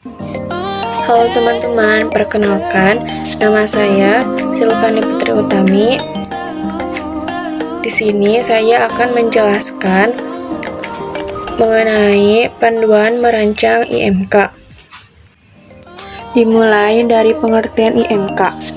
Halo teman-teman, perkenalkan, nama saya Silvani Putri Utami. Di sini saya akan menjelaskan mengenai panduan merancang IMK. Dimulai dari pengertian IMK.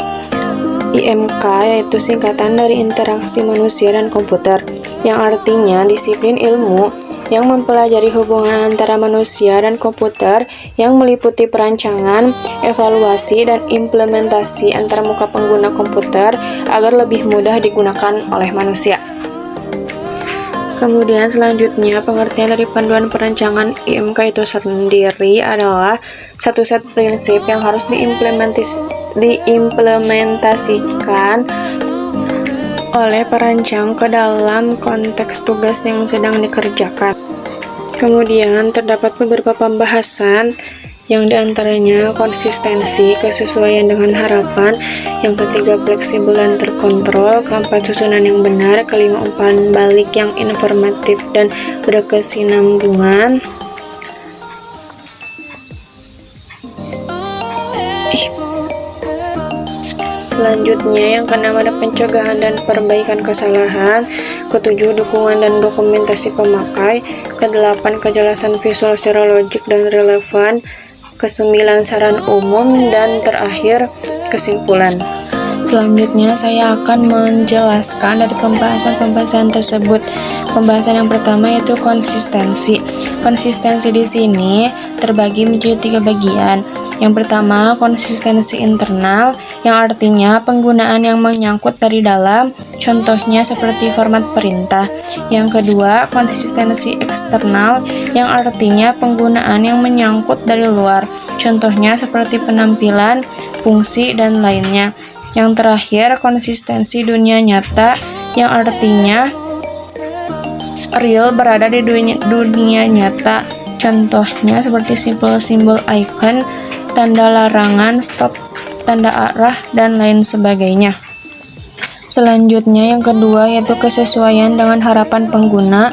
IMK yaitu singkatan dari interaksi manusia dan komputer, yang artinya disiplin ilmu yang mempelajari hubungan antara manusia dan komputer yang meliputi perancangan, evaluasi, dan implementasi antarmuka pengguna komputer agar lebih mudah digunakan oleh manusia. Kemudian selanjutnya pengertian dari panduan perancangan IMK itu sendiri adalah satu set prinsip yang harus diimplementasikan oleh perancang ke dalam konteks tugas yang sedang dikerjakan. Kemudian terdapat beberapa pembahasan yang diantaranya konsistensi, kesesuaian dengan harapan, yang ketiga fleksibel dan terkontrol, keempat susunan yang benar, kelima umpan balik yang informatif dan berkesinambungan, selanjutnya yang keenam ada pencegahan dan perbaikan kesalahan, ketujuh dukungan dan dokumentasi pemakai, kedelapan kejelasan visual secara logik dan relevan, kesembilan saran umum, dan terakhir kesimpulan. Selanjutnya saya akan menjelaskan dari pembahasan tersebut. Pembahasan yang pertama yaitu konsistensi. Konsistensi di sini terbagi menjadi 3 bagian. Yang pertama, konsistensi internal, yang artinya penggunaan yang menyangkut dari dalam, contohnya seperti format perintah. Yang kedua, konsistensi eksternal, yang artinya penggunaan yang menyangkut dari luar, contohnya seperti penampilan, fungsi, dan lainnya. Yang terakhir, konsistensi dunia nyata, yang artinya real berada di dunia nyata, contohnya seperti simbol-simbol icon, tanda larangan, stop, tanda arah, dan lain sebagainya. Selanjutnya yang kedua yaitu kesesuaian dengan harapan pengguna,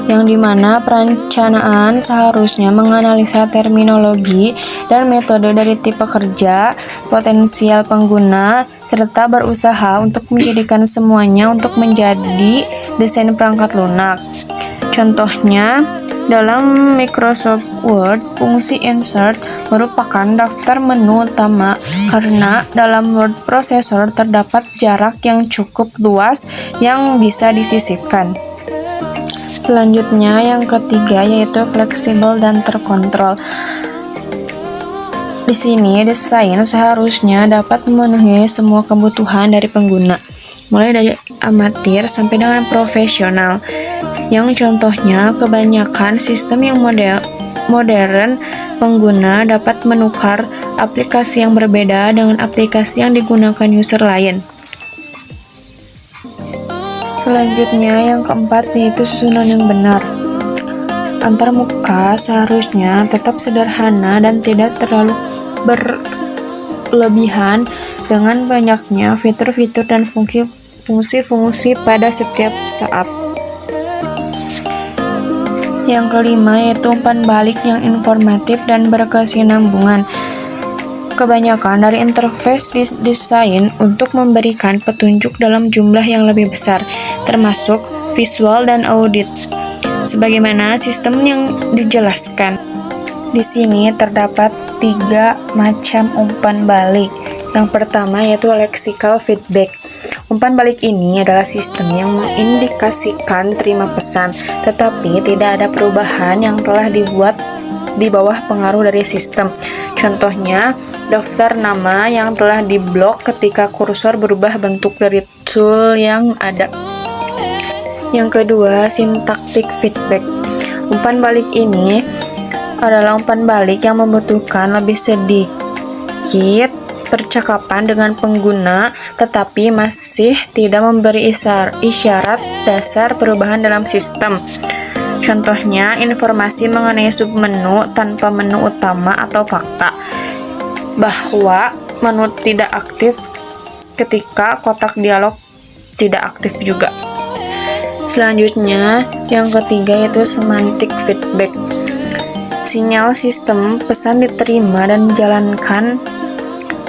yang dimana perencanaan seharusnya menganalisa terminologi dan metode dari tipe kerja, potensial pengguna, serta berusaha untuk menjadikan semuanya untuk menjadi desain perangkat lunak. Contohnya, dalam Microsoft Word, fungsi insert merupakan daftar menu utama karena dalam word processor terdapat jarak yang cukup luas yang bisa disisipkan. Selanjutnya yang ketiga yaitu fleksibel dan terkontrol. Di sini desain seharusnya dapat memenuhi semua kebutuhan dari pengguna, mulai dari amatir sampai dengan profesional. Yang contohnya kebanyakan sistem yang modern pengguna dapat menukar aplikasi yang berbeda dengan aplikasi yang digunakan user lain. Selanjutnya yang keempat yaitu susunan yang benar. Antarmuka seharusnya tetap sederhana dan tidak terlalu berlebihan dengan banyaknya fitur-fitur dan fungsi-fungsi pada setiap saat. Yang kelima yaitu umpan balik yang informatif dan berkesinambungan. Kebanyakan dari interface didesain untuk memberikan petunjuk dalam jumlah yang lebih besar, termasuk visual dan audit, sebagaimana sistem yang dijelaskan. Di sini terdapat 3 macam umpan balik. Yang pertama yaitu lexical feedback. Umpan balik ini adalah sistem yang mengindikasikan terima pesan, tetapi tidak ada perubahan yang telah dibuat di bawah pengaruh dari sistem. Contohnya, daftar nama yang telah diblok ketika kursor berubah bentuk dari tool yang ada. Yang kedua, syntactic feedback. Umpan balik ini adalah umpan balik yang membutuhkan lebih sedikit percakapan dengan pengguna, tetapi masih tidak memberi isyarat dasar perubahan dalam sistem. Contohnya, informasi mengenai submenu tanpa menu utama atau fakta bahwa menu tidak aktif ketika kotak dialog tidak aktif juga. Selanjutnya, yang ketiga yaitu semantic feedback. Sinyal sistem pesan diterima dan dijalankan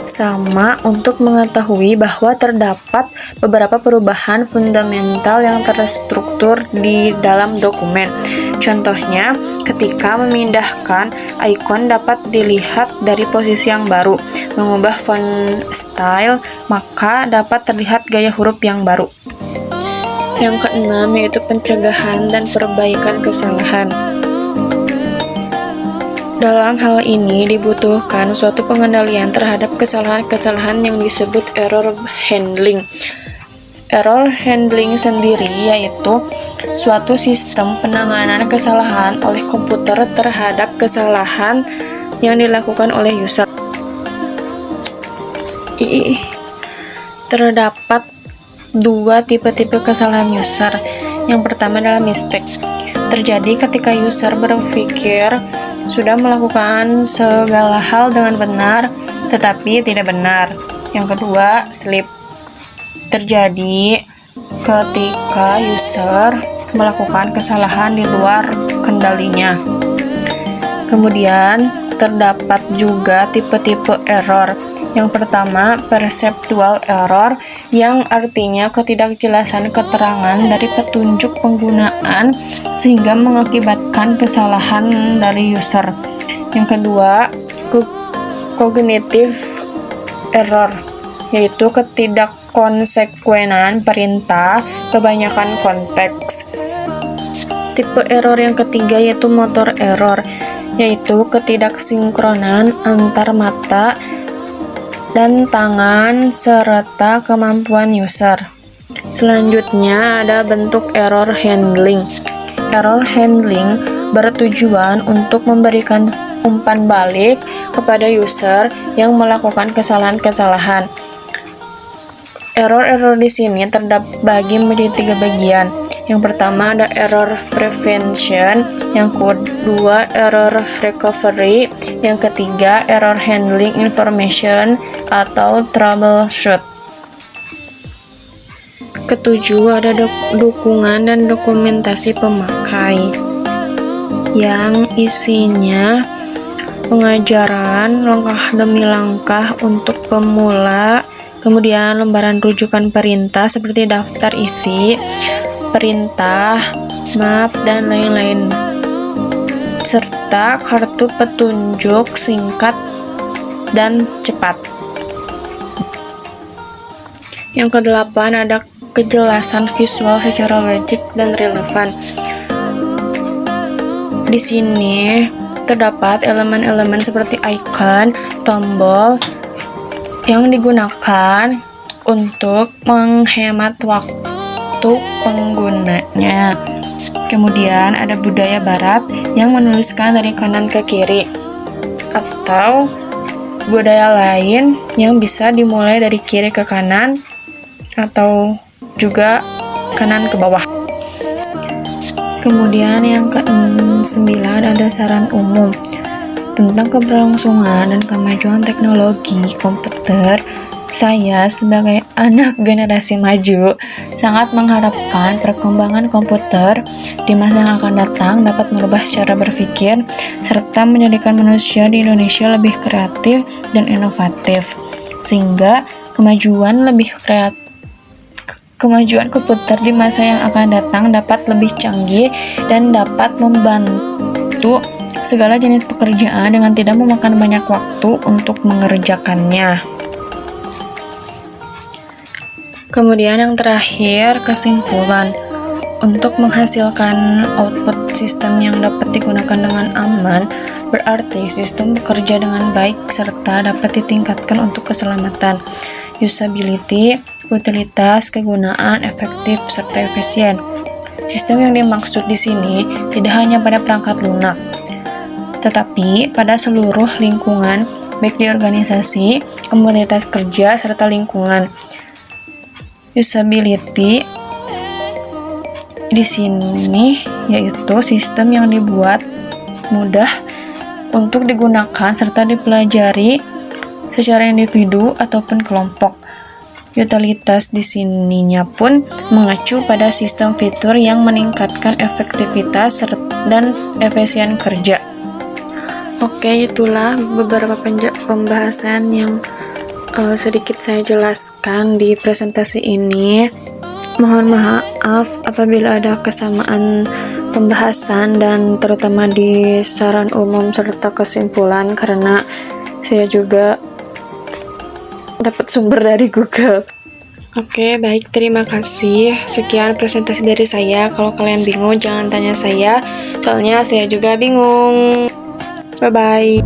sama untuk mengetahui bahwa terdapat beberapa perubahan fundamental yang terstruktur di dalam dokumen. Contohnya, ketika memindahkan ikon dapat dilihat dari posisi yang baru, mengubah font style, maka dapat terlihat gaya huruf yang baru. Yang keenam yaitu pencegahan dan perbaikan kesalahan. Dalam hal ini dibutuhkan suatu pengendalian terhadap kesalahan-kesalahan yang disebut error handling. Error handling sendiri yaitu suatu sistem penanganan kesalahan oleh komputer terhadap kesalahan yang dilakukan oleh user. Terdapat dua tipe-tipe kesalahan user. Yang pertama adalah mistake. Terjadi ketika user berpikir sudah melakukan segala hal dengan benar, tetapi tidak benar. Yang kedua, slip. Terjadi ketika user melakukan kesalahan di luar kendalinya. Kemudian, terdapat juga tipe-tipe error. Yang pertama, perceptual error, yang artinya ketidakjelasan keterangan dari petunjuk penggunaan sehingga mengakibatkan kesalahan dari user. Yang kedua, cognitive error, yaitu ketidakkonsekuenan perintah kebanyakan konteks. Tipe error yang ketiga yaitu motor error, yaitu ketidaksinkronan antar mata dan tangan serta kemampuan user. Selanjutnya ada bentuk error handling. Error handling bertujuan untuk memberikan umpan balik kepada user yang melakukan kesalahan-kesalahan. Error-error di sini terbagi menjadi 3 bagian. Yang pertama ada error prevention, yang kedua error recovery, yang ketiga error handling information atau troubleshoot. Ketujuh ada dukungan dan dokumentasi pemakai, yang isinya pengajaran langkah demi langkah untuk pemula, kemudian lembaran rujukan perintah seperti daftar isi, perintah, map, dan lain-lain, serta kartu petunjuk singkat dan cepat. Yang kedelapan ada kejelasan visual secara logik dan relevan. Di sini terdapat elemen-elemen seperti icon, tombol yang digunakan untuk menghemat waktu penggunanya. Kemudian ada budaya barat yang menuliskan dari kanan ke kiri, atau budaya lain yang bisa dimulai dari kiri ke kanan atau juga kanan ke bawah. Kemudian yang ke-9 ada saran umum tentang keberlangsungan dan kemajuan teknologi komputer. Saya sebagai anak generasi maju sangat mengharapkan perkembangan komputer di masa yang akan datang dapat merubah cara berpikir serta menjadikan manusia di Indonesia lebih kreatif dan inovatif, sehingga kemajuan komputer di masa yang akan datang dapat lebih canggih dan dapat membantu segala jenis pekerjaan dengan tidak memakan banyak waktu untuk mengerjakannya. Kemudian yang terakhir, kesimpulan. Untuk menghasilkan output sistem yang dapat digunakan dengan aman, berarti sistem bekerja dengan baik serta dapat ditingkatkan untuk keselamatan, usability, utilitas, kegunaan, efektif, serta efisien. Sistem yang dimaksud di sini tidak hanya pada perangkat lunak, tetapi pada seluruh lingkungan, baik di organisasi, komunitas kerja, serta lingkungan. Usability di sini yaitu sistem yang dibuat mudah untuk digunakan serta dipelajari secara individu ataupun kelompok. Utilitas di sininya pun mengacu pada sistem fitur yang meningkatkan efektivitas dan efisien kerja. Oke, itulah beberapa pembahasan yang sedikit saya jelaskan di presentasi ini. Mohon maaf apabila ada kesamaan pembahasan dan terutama di saran umum serta kesimpulan, karena saya juga dapat sumber dari Google. Oke, baik, terima kasih. Sekian presentasi dari saya. Kalau kalian bingung, jangan tanya saya, soalnya saya juga bingung. Bye-bye.